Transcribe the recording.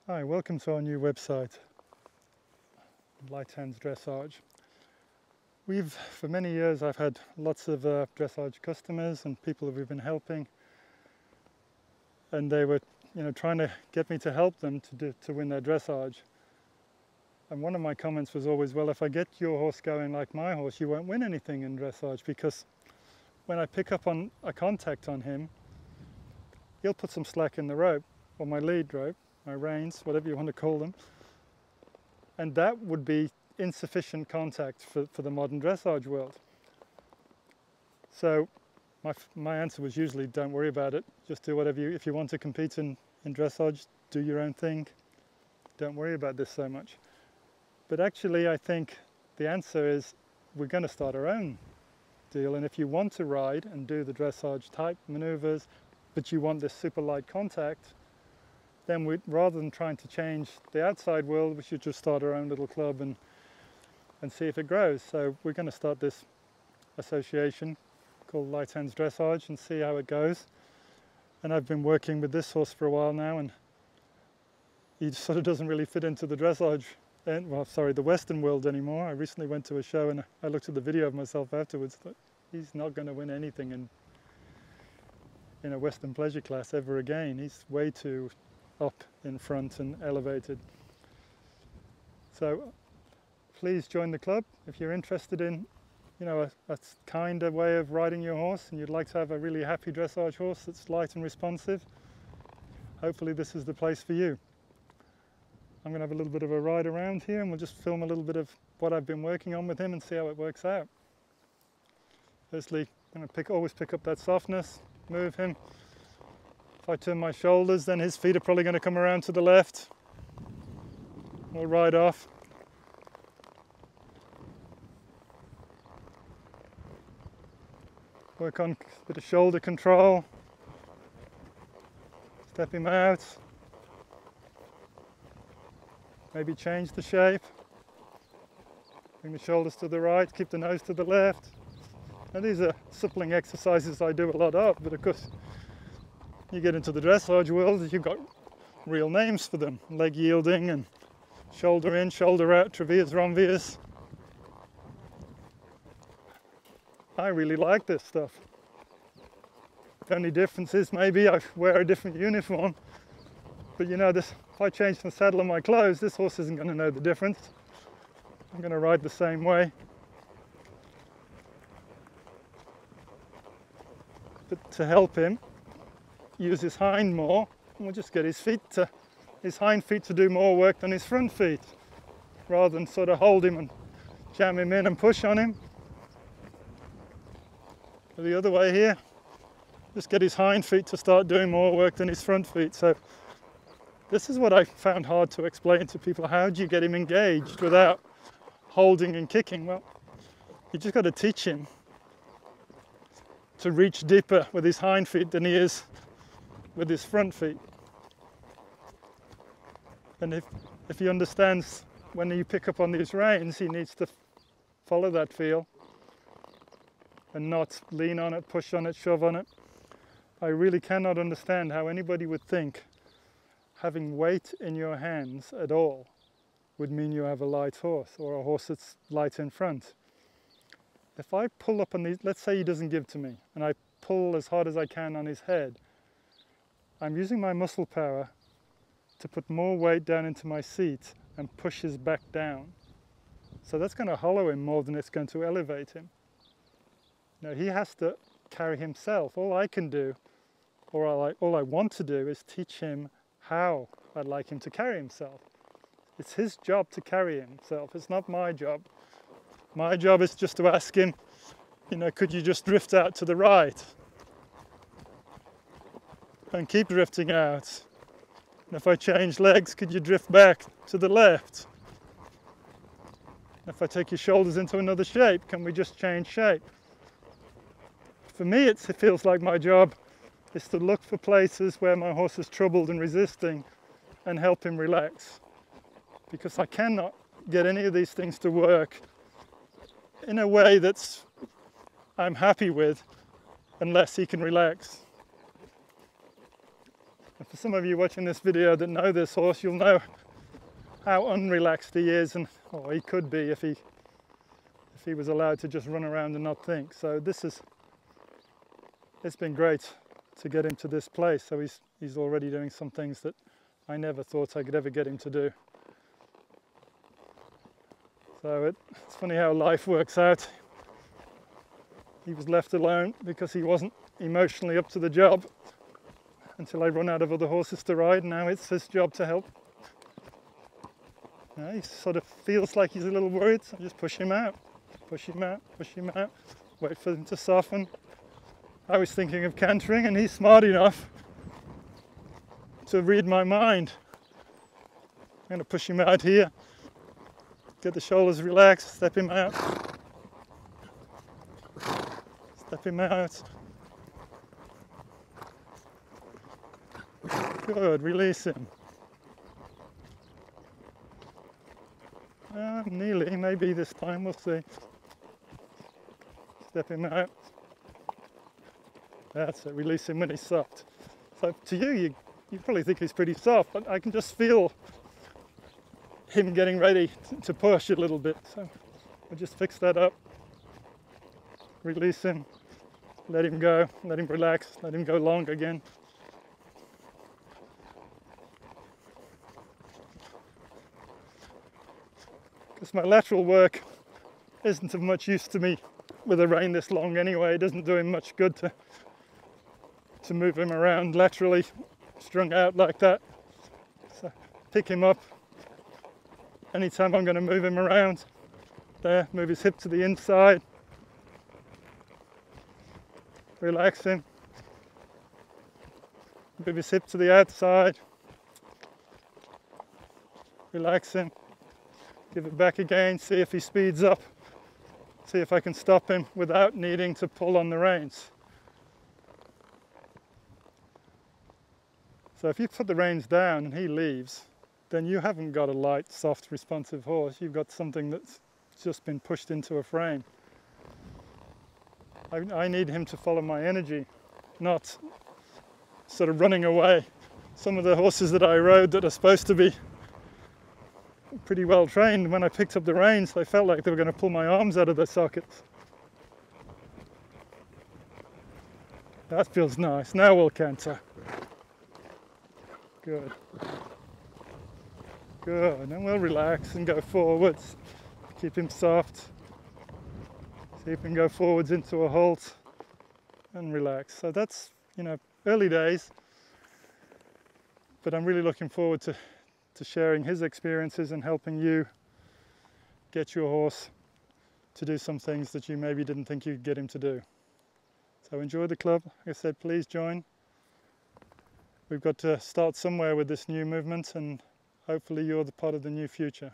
Hi, welcome to our new website, Light Hands Dressage. For many years I've had lots of dressage customers and people that we've been helping, and they were trying to get me to help them to win their dressage. And one of my comments was always, well, if I get your horse going like my horse, you won't win anything in dressage, because when I pick up on a contact on him, he'll put some slack in the rope, or my lead rope, my reins, whatever you want to call them, and that would be insufficient contact for the modern dressage world. So my answer was usually, don't worry about it, just do whatever if you want to compete in dressage, do your own thing, don't worry about this so much. But actually I think the answer is, we're going to start our own deal, and if you want to ride and do the dressage type maneuvers, but you want this super light contact, then rather than trying to change the outside world, we should just start our own little club and see if it grows. So we're going to start this association called Light Hands Dressage and see how it goes. And I've been working with this horse for a while now, and he sort of doesn't really fit into the dressage, the Western world anymore. I recently went to a show and I looked at the video of myself afterwards, thought, he's not going to win anything in a Western pleasure class ever again. He's way too up in front and elevated. So please join the club if you're interested in a kinder way of riding your horse and you'd like to have a really happy dressage horse that's light and responsive. Hopefully this is the place for you. I'm going to have a little bit of a ride around here and we'll just film a little bit of what I've been working on with him and see how it works out. Firstly, I'm going to always pick up that softness, move him. If I turn my shoulders, then his feet are probably going to come around to the left. We'll ride off. Work on a bit of shoulder control. Step him out. Maybe change the shape. Bring the shoulders to the right, keep the nose to the left. Now these are suppling exercises I do a lot of, but of course you get into the dressage world, you've got real names for them. Leg yielding and shoulder in, shoulder out, traverse, renverse. I really like this stuff. The only difference is maybe I wear a different uniform, but if I change the saddle on my clothes, this horse isn't going to know the difference. I'm going to ride the same way. But to help him, use his hind more, and we'll just get his hind feet to do more work than his front feet, rather than sort of hold him and jam him in and push on him. Go the other way here, just get his hind feet to start doing more work than his front feet. So this is what I found hard to explain to people. How do you get him engaged without holding and kicking? Well, you just got to teach him to reach deeper with his hind feet than he is with his front feet. And if he understands when you pick up on these reins, he needs to follow that feel and not lean on it, push on it, shove on it. I really cannot understand how anybody would think having weight in your hands at all would mean you have a light horse, or a horse that's light in front. If I pull up on these, let's say he doesn't give to me, and I pull as hard as I can on his head, I'm using my muscle power to put more weight down into my seat and push his back down. So that's going to hollow him more than it's going to elevate him. Now he has to carry himself. All I can do, or all I want to do, is teach him how I'd like him to carry himself. It's his job to carry himself. It's not my job. My job is just to ask him, could you just drift out to the right? And keep drifting out. And if I change legs, could you drift back to the left? And if I take your shoulders into another shape, can we just change shape? For me, it feels like my job is to look for places where my horse is troubled and resisting and help him relax. Because I cannot get any of these things to work in a way that's I'm happy with unless he can relax. For some of you watching this video that know this horse, you'll know how unrelaxed he is, and or he could be if he was allowed to just run around and not think. So it's been great to get him to this place. So he's already doing some things that I never thought I could ever get him to do. So it's funny how life works out. He was left alone because he wasn't emotionally up to the job until I run out of other horses to ride. Now it's his job to help. Now he sort of feels like he's a little worried, so I just push him out, push him out, push him out, wait for him to soften. I was thinking of cantering, and he's smart enough to read my mind. I'm going to push him out here, get the shoulders relaxed, step him out, step him out. Good, release him. Nearly, maybe this time, we'll see. Step him out. That's it, release him when he's soft. So to you probably think he's pretty soft, but I can just feel him getting ready to push a little bit. So I'll just fix that up. Release him, let him go, let him relax, let him go long again. Because my lateral work isn't of much use to me with a rein this long anyway. It doesn't do him much good to move him around laterally, strung out like that. So pick him up. Anytime I'm going to move him around, there, move his hip to the inside. Relax him. Move his hip to the outside. Relax him. Give it back again, see if he speeds up. See if I can stop him without needing to pull on the reins. So if you put the reins down and he leaves, then you haven't got a light, soft, responsive horse. You've got something that's just been pushed into a frame. I need him to follow my energy, not sort of running away. Some of the horses that I rode that are supposed to be pretty well trained, when I picked up the reins, they felt like they were going to pull my arms out of their sockets. That feels nice. Now we'll canter. Good. Good. And we'll relax and go forwards. Keep him soft. See if we can go forwards into a halt and relax. So that's, early days. But I'm really looking forward to sharing his experiences and helping you get your horse to do some things that you maybe didn't think you'd get him to do. So enjoy the club. Like I said, please join. We've got to start somewhere with this new movement, and hopefully you're the part of the new future.